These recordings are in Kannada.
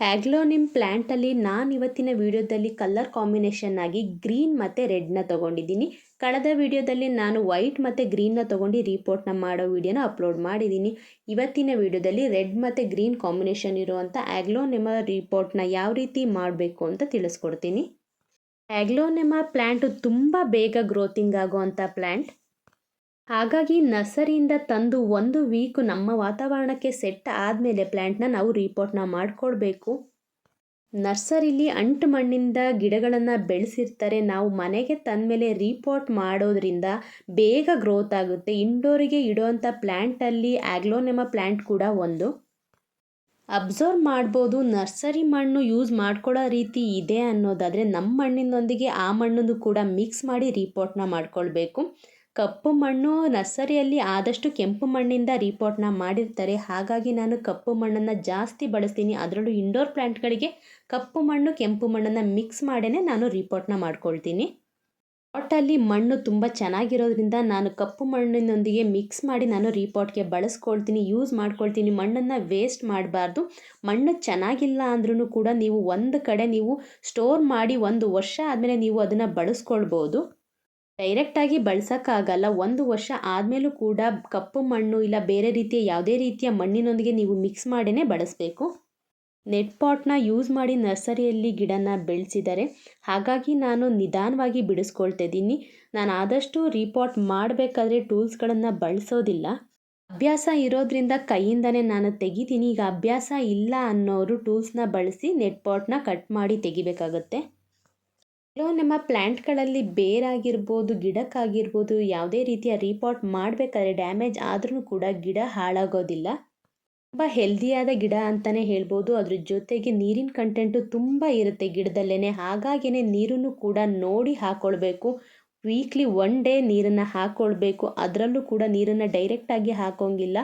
ಹ್ಯಾಗ್ಲೋನಿಮ್ ಪ್ಲ್ಯಾಂಟಲ್ಲಿ ನಾನು ಇವತ್ತಿನ ವಿಡಿಯೋದಲ್ಲಿ ಕಲರ್ ಕಾಂಬಿನೇಷನ್ ಆಗಿ ಗ್ರೀನ್ ಮತ್ತು ರೆಡ್ನ ತೊಗೊಂಡಿದ್ದೀನಿ. ಕಳೆದ ವಿಡಿಯೋದಲ್ಲಿ ನಾನು ವೈಟ್ ಮತ್ತು ಗ್ರೀನ್ನ ತೊಗೊಂಡು ರಿಪೋರ್ಟ್ನ ಮಾಡೋ ವಿಡಿಯೋನ ಅಪ್ಲೋಡ್ ಮಾಡಿದ್ದೀನಿ. ಇವತ್ತಿನ ವಿಡಿಯೋದಲ್ಲಿ ರೆಡ್ ಮತ್ತು ಗ್ರೀನ್ ಕಾಂಬಿನೇಷನ್ ಇರುವಂಥ ಹ್ಯಾಗ್ಲೋನಿಮ ರಿಪೋರ್ಟ್ನ ಯಾವ ರೀತಿ ಮಾಡಬೇಕು ಅಂತ ತಿಳಿಸ್ಕೊಡ್ತೀನಿ. ಹ್ಯಾಗ್ಲೋನಿಮ ಪ್ಲ್ಯಾಂಟು ತುಂಬ ಬೇಗ ಗ್ರೋತಿಂಗ್ ಆಗುವಂಥ ಪ್ಲ್ಯಾಂಟ್. ಹಾಗಾಗಿ ನರ್ಸರಿಯಿಂದ ತಂದು 1 ವೀಕ್ ನಮ್ಮ ವಾತಾವರಣಕ್ಕೆ ಸೆಟ್ ಆದಮೇಲೆ ಪ್ಲ್ಯಾಂಟ್ನ ನಾವು ರಿಪೋರ್ಟ್ನ ಮಾಡಿಕೊಳ್ಬೇಕು. ನರ್ಸರಿಲಿ ಅಂಟು ಮಣ್ಣಿಂದ ಗಿಡಗಳನ್ನು ಬೆಳೆಸಿರ್ತಾರೆ. ನಾವು ಮನೆಗೆ ತಂದಮೇಲೆ ರಿಪೋರ್ಟ್ ಮಾಡೋದ್ರಿಂದ ಬೇಗ ಗ್ರೋತ್ ಆಗುತ್ತೆ. ಇಂಡೋರಿಗೆ ಇಡುವಂಥ ಪ್ಲ್ಯಾಂಟಲ್ಲಿ ಹ್ಯಾಗ್ಲೋನಿಮ ಪ್ಲ್ಯಾಂಟ್ ಕೂಡ ಒಂದು. ಅಬ್ಸರ್ವ್ ಮಾಡ್ಬೋದು, ನರ್ಸರಿ ಮಣ್ಣು ಯೂಸ್ ಮಾಡ್ಕೊಳ್ಳೋ ರೀತಿ ಇದೆ ಅನ್ನೋದಾದರೆ ನಮ್ಮ ಮಣ್ಣಿನೊಂದಿಗೆ ಆ ಮಣ್ಣನ್ನು ಕೂಡ ಮಿಕ್ಸ್ ಮಾಡಿ ರಿಪೋರ್ಟ್ನ ಮಾಡ್ಕೊಳ್ಬೇಕು. ಕಪ್ಪು ಮಣ್ಣು ನರ್ಸರಿಯಲ್ಲಿ ಆದಷ್ಟು ಕೆಂಪು ಮಣ್ಣಿಂದ ರಿಪೋರ್ಟ್ನ ಮಾಡಿರ್ತಾರೆ. ಹಾಗಾಗಿ ನಾನು ಕಪ್ಪು ಮಣ್ಣನ್ನು ಜಾಸ್ತಿ ಬಳಸ್ತೀನಿ. ಅದರಲ್ಲೂ ಇಂಡೋರ್ ಪ್ಲ್ಯಾಂಟ್ಗಳಿಗೆ ಕಪ್ಪು ಮಣ್ಣು ಕೆಂಪು ಮಣ್ಣನ್ನು ಮಿಕ್ಸ್ ಮಾಡೇ ನಾನು ರಿಪೋರ್ಟ್ನ ಮಾಡ್ಕೊಳ್ತೀನಿ. ಪಾಟಲ್ಲಿ ಮಣ್ಣು ತುಂಬ ಚೆನ್ನಾಗಿರೋದ್ರಿಂದ ನಾನು ಕಪ್ಪು ಮಣ್ಣಿನೊಂದಿಗೆ ಮಿಕ್ಸ್ ಮಾಡಿ ನಾನು ರಿಪೋರ್ಟ್ಗೆ ಬಳಸ್ಕೊಳ್ತೀನಿ, ಯೂಸ್ ಮಾಡ್ಕೊಳ್ತೀನಿ. ಮಣ್ಣನ್ನು ವೇಸ್ಟ್ ಮಾಡಬಾರ್ದು. ಮಣ್ಣು ಚೆನ್ನಾಗಿಲ್ಲ ಅಂದ್ರೂ ಕೂಡ ನೀವು ಒಂದು ಕಡೆ ನೀವು ಸ್ಟೋರ್ ಮಾಡಿ 1 ವರ್ಷ ಆದಮೇಲೆ ನೀವು ಅದನ್ನು ಬಳಸ್ಕೊಳ್ಬೋದು. ಡೈರೆಕ್ಟಾಗಿ ಬಳಸೋಕ್ಕಾಗಲ್ಲ. 1 ವರ್ಷ ಆದಮೇಲೂ ಕೂಡ ಕಪ್ಪು ಮಣ್ಣು ಇಲ್ಲ ಬೇರೆ ರೀತಿಯ ಯಾವುದೇ ರೀತಿಯ ಮಣ್ಣಿನೊಂದಿಗೆ ನೀವು ಮಿಕ್ಸ್ ಮಾಡೇ ಬಳಸಬೇಕು. ನೆಟ್ ಪಾಟ್ನ ಯೂಸ್ ಮಾಡಿ ನರ್ಸರಿಯಲ್ಲಿ ಗಿಡನ ಬೆಳೆಸಿದ್ದಾರೆ. ಹಾಗಾಗಿ ನಾನು ನಿಧಾನವಾಗಿ ಬಿಡಿಸ್ಕೊಳ್ತಾ ಇದ್ದೀನಿ. ನಾನು ಆದಷ್ಟು ರಿಪೋರ್ಟ್ ಮಾಡಬೇಕಾದ್ರೆ ಟೂಲ್ಸ್ಗಳನ್ನು ಬಳಸೋದಿಲ್ಲ. ಅಭ್ಯಾಸ ಇರೋದ್ರಿಂದ ಕೈಯಿಂದನೇ ನಾನು ತೆಗಿತೀನಿ. ಈಗ ಅಭ್ಯಾಸ ಇಲ್ಲ ಅನ್ನೋರು ಟೂಲ್ಸ್ನ ಬಳಸಿ ನೆಟ್ ಪಾಟ್ನ ಕಟ್ ಮಾಡಿ ತೆಗಿಬೇಕಾಗತ್ತೆ. ನಮ್ಮ ಪ್ಲ್ಯಾಂಟ್ಗಳಲ್ಲಿ ಬೇರಾಗಿರ್ಬೋದು, ಗಿಡಕ್ಕಾಗಿರ್ಬೋದು, ಯಾವುದೇ ರೀತಿಯ ರಿಪೋರ್ಟ್ ಮಾಡಬೇಕಾದ್ರೆ ಡ್ಯಾಮೇಜ್ ಆದ್ರೂ ಕೂಡ ಗಿಡ ಹಾಳಾಗೋದಿಲ್ಲ. ತುಂಬ ಹೆಲ್ದಿಯಾದ ಗಿಡ ಅಂತಲೇ ಹೇಳ್ಬೋದು. ಅದ್ರ ಜೊತೆಗೆ ನೀರಿನ ಕಂಟೆಂಟು ತುಂಬ ಇರುತ್ತೆ ಗಿಡದಲ್ಲೇ. ಹಾಗಾಗಿಯೇ ನೀರನ್ನು ಕೂಡ ನೋಡಿ ಹಾಕ್ಕೊಳ್ಬೇಕು. ವೀಕ್ಲಿ 1 ಡೇ ನೀರನ್ನು ಹಾಕ್ಕೊಳ್ಬೇಕು. ಅದರಲ್ಲೂ ಕೂಡ ನೀರನ್ನು ಡೈರೆಕ್ಟಾಗಿ ಹಾಕೋಂಗಿಲ್ಲ.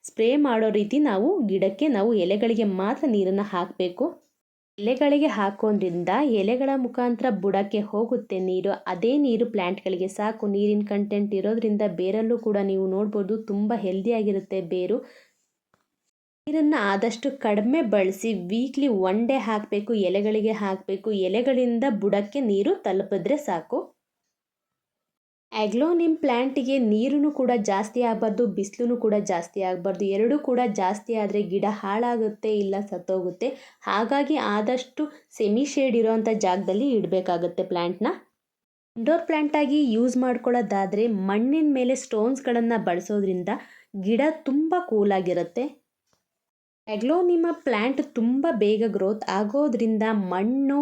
ಸ್ಪ್ರೇ ಮಾಡೋ ರೀತಿ ನಾವು ಗಿಡಕ್ಕೆ ಎಲೆಗಳಿಗೆ ಮಾತ್ರ ನೀರನ್ನು ಹಾಕಬೇಕು. ಎಲೆಗಳಿಗೆ ಹಾಕೋದ್ರಿಂದ ಎಲೆಗಳ ಮುಖಾಂತರ ಬುಡಕ್ಕೆ ಹೋಗುತ್ತೆ ನೀರು. ಅದೇ ನೀರು ಪ್ಲ್ಯಾಂಟ್ಗಳಿಗೆ ಸಾಕು. ನೀರಿನ ಕಂಟೆಂಟ್ ಇರೋದ್ರಿಂದ ಬೇರಲ್ಲೂ ಕೂಡ ನೀವು ನೋಡ್ಬೋದು ತುಂಬ ಹೆಲ್ದಿಯಾಗಿರುತ್ತೆ ಬೇರು. ನೀರನ್ನು ಆದಷ್ಟು ಕಡಿಮೆ ಬಳಸಿ ವೀಕ್ಲಿ 1 ಡೇ ಹಾಕಬೇಕು. ಎಲೆಗಳಿಗೆ ಹಾಕಬೇಕು. ಎಲೆಗಳಿಂದ ಬುಡಕ್ಕೆ ನೀರು ತಲುಪಿದ್ರೆ ಸಾಕು. ಹ್ಯಾಗ್ಲೋನಿಮ್ ಪ್ಲ್ಯಾಂಟಿಗೆ ನೀರೂ ಕೂಡ ಜಾಸ್ತಿ ಆಗಬಾರ್ದು, ಬಿಸಿಲು ಕೂಡ ಜಾಸ್ತಿ ಆಗಬಾರ್ದು. ಎರಡೂ ಕೂಡ ಜಾಸ್ತಿ ಆದರೆ ಗಿಡ ಹಾಳಾಗುತ್ತೆ ಇಲ್ಲ ಸತ್ತೋಗುತ್ತೆ. ಹಾಗಾಗಿ ಆದಷ್ಟು ಸೆಮಿ ಶೇಡ್ ಇರೋವಂಥ ಜಾಗದಲ್ಲಿ ಇಡಬೇಕಾಗುತ್ತೆ ಪ್ಲ್ಯಾಂಟ್ನ. ಇಂಡೋರ್ ಪ್ಲ್ಯಾಂಟಾಗಿ ಯೂಸ್ ಮಾಡ್ಕೊಳ್ಳೋದಾದರೆ ಮಣ್ಣಿನ ಮೇಲೆ ಸ್ಟೋನ್ಸ್ಗಳನ್ನು ಬಳಸೋದ್ರಿಂದ ಗಿಡ ತುಂಬ ಕೂಲಾಗಿರುತ್ತೆ. ಹ್ಯಾಗ್ಲೋನಿಮ ಪ್ಲ್ಯಾಂಟ್ ತುಂಬ ಬೇಗ ಗ್ರೋತ್ ಆಗೋದ್ರಿಂದ ಮಣ್ಣು,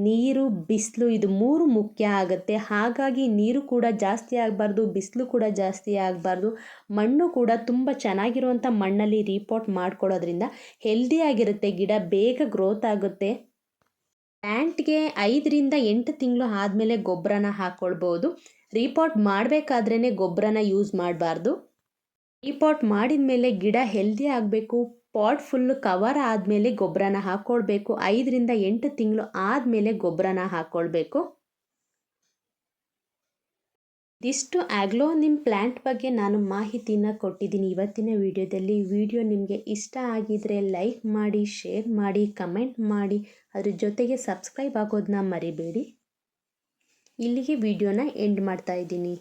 ನೀರು, ಬಿಸಿಲು ಇದು 3 ಮುಖ್ಯ ಆಗುತ್ತೆ. ಹಾಗಾಗಿ ನೀರು ಕೂಡ ಜಾಸ್ತಿ ಆಗಬಾರ್ದು, ಬಿಸಿಲು ಕೂಡ ಜಾಸ್ತಿ ಆಗಬಾರ್ದು. ಮಣ್ಣು ಕೂಡ ತುಂಬ ಚೆನ್ನಾಗಿರುವಂಥ ಮಣ್ಣಲ್ಲಿ ರಿಪೋರ್ಟ್ ಮಾಡ್ಕೊಳ್ಳೋದ್ರಿಂದ ಹೆಲ್ದಿಯಾಗಿರುತ್ತೆ. ಗಿಡ ಬೇಗ ಗ್ರೋತ್ ಆಗುತ್ತೆ. ಪ್ಲ್ಯಾಂಟ್ಗೆ 5 ರಿಂದ 8 ತಿಂಗಳು ಆದಮೇಲೆ ಗೊಬ್ಬರನ ಹಾಕ್ಕೊಳ್ಬೋದು. ರಿಪೋರ್ಟ್ ಮಾಡಬೇಕಾದ್ರೇ ಗೊಬ್ಬರನ ಯೂಸ್ ಮಾಡಬಾರ್ದು. ರಿಪೋರ್ಟ್ ಮಾಡಿದ ಮೇಲೆ ಗಿಡ ಹೆಲ್ದಿ ಆಗಬೇಕು. ಪಾಟ್ ಫುಲ್ಲು ಕವರ್ ಆದಮೇಲೆ ಗೊಬ್ಬರನ ಹಾಕ್ಕೊಳ್ಬೇಕು. 5 ರಿಂದ 8 ತಿಂಗಳು ಆದಮೇಲೆ ಗೊಬ್ಬರನ ಹಾಕ್ಕೊಳ್ಬೇಕು. ಇದಿಷ್ಟು ಹ್ಯಾಗ್ಲೋನಿಮ್ ಪ್ಲ್ಯಾಂಟ್ ಬಗ್ಗೆ ನಾನು ಮಾಹಿತಿನ ಕೊಟ್ಟಿದ್ದೀನಿ ಇವತ್ತಿನ ವಿಡಿಯೋದಲ್ಲಿ. ವಿಡಿಯೋ ನಿಮಗೆ ಇಷ್ಟ ಆಗಿದರೆ ಲೈಕ್ ಮಾಡಿ, ಶೇರ್ ಮಾಡಿ, ಕಮೆಂಟ್ ಮಾಡಿ. ಅದ್ರ ಜೊತೆಗೆ ಸಬ್ಸ್ಕ್ರೈಬ್ ಆಗೋದನ್ನ ಮರಿಬೇಡಿ. ಇಲ್ಲಿಗೆ ವಿಡಿಯೋನ ಎಂಡ್ ಮಾಡ್ತಾ ಇದ್ದೀನಿ.